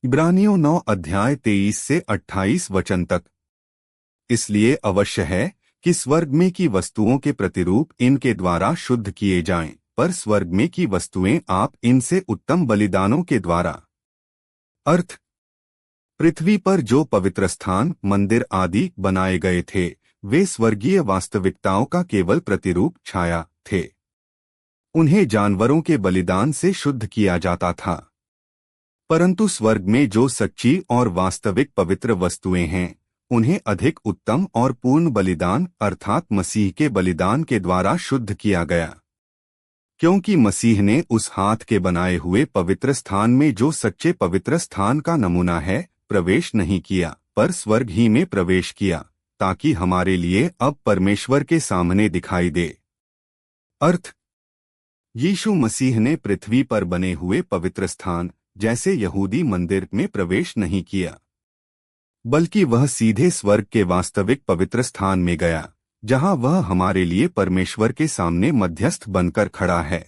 इब्रानियों 9 अध्याय 23 से 28 वचन तक। इसलिए अवश्य है कि स्वर्ग में की वस्तुओं के प्रतिरूप इनके द्वारा शुद्ध किए जाएं, पर स्वर्ग में की वस्तुएं आप इनसे उत्तम बलिदानों के द्वारा। अर्थ, पृथ्वी पर जो पवित्र स्थान, मंदिर आदि बनाए गए थे, वे स्वर्गीय वास्तविकताओं का केवल प्रतिरूप छाया थे। उन्हें जानवरों के बलिदान से शुद्ध किया जाता था। परंतु स्वर्ग में जो सच्ची और वास्तविक पवित्र वस्तुएं हैं, उन्हें अधिक उत्तम और पूर्ण बलिदान अर्थात मसीह के बलिदान के द्वारा शुद्ध किया गया। क्योंकि मसीह ने उस हाथ के बनाए हुए पवित्र स्थान में, जो सच्चे पवित्र स्थान का नमूना है, प्रवेश नहीं किया, पर स्वर्ग ही में प्रवेश किया, ताकि हमारे लिए अब परमेश्वर के सामने दिखाई दे। अर्थ, यीशु मसीह ने पृथ्वी पर बने हुए पवित्र स्थान जैसे यहूदी मंदिर में प्रवेश नहीं किया, बल्कि वह सीधे स्वर्ग के वास्तविक पवित्र स्थान में गया, जहां वह हमारे लिए परमेश्वर के सामने मध्यस्थ बनकर खड़ा है।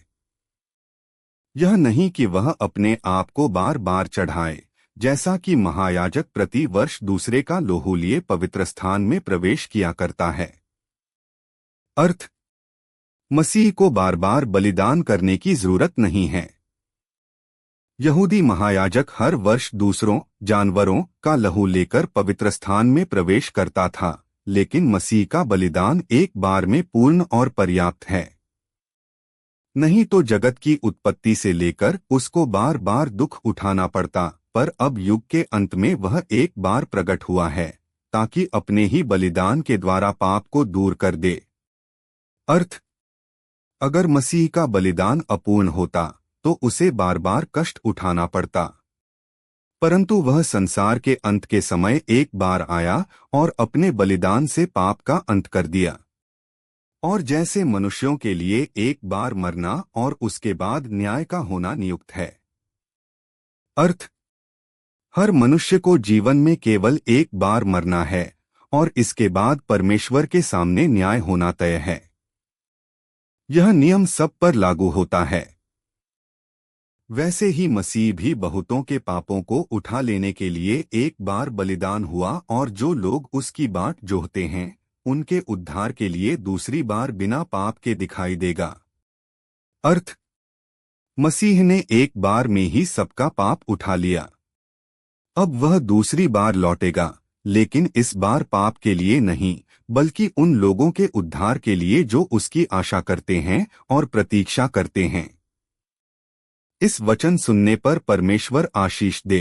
यह नहीं कि वह अपने आप को बार बार चढ़ाए, जैसा कि महायाजक प्रति वर्ष दूसरे का लोहू लिए पवित्र स्थान में प्रवेश किया करता है। अर्थ, मसीह को बार बार बलिदान करने की जरूरत नहीं है। यहूदी महायाजक हर वर्ष दूसरों जानवरों का लहू लेकर पवित्र स्थान में प्रवेश करता था, लेकिन मसीह का बलिदान एक बार में पूर्ण और पर्याप्त है। नहीं तो जगत की उत्पत्ति से लेकर उसको बार बार दुख उठाना पड़ता, पर अब युग के अंत में वह एक बार प्रकट हुआ है, ताकि अपने ही बलिदान के द्वारा पाप को दूर कर दे। अर्थ, अगर मसीह का बलिदान अपूर्ण होता तो उसे बार बार कष्ट उठाना पड़ता, परंतु वह संसार के अंत के समय एक बार आया और अपने बलिदान से पाप का अंत कर दिया। और जैसे मनुष्यों के लिए एक बार मरना और उसके बाद न्याय का होना नियुक्त है। अर्थ, हर मनुष्य को जीवन में केवल एक बार मरना है और इसके बाद परमेश्वर के सामने न्याय होना तय है। यह नियम सब पर लागू होता है। वैसे ही मसीह भी बहुतों के पापों को उठा लेने के लिए एक बार बलिदान हुआ, और जो लोग उसकी बाट जोहते हैं उनके उद्धार के लिए दूसरी बार बिना पाप के दिखाई देगा। अर्थ, मसीह ने एक बार में ही सबका पाप उठा लिया। अब वह दूसरी बार लौटेगा, लेकिन इस बार पाप के लिए नहीं, बल्कि उन लोगों के उद्धार के लिए जो उसकी आशा करते हैं और प्रतीक्षा करते हैं। इस वचन सुनने पर परमेश्वर आशीष दे।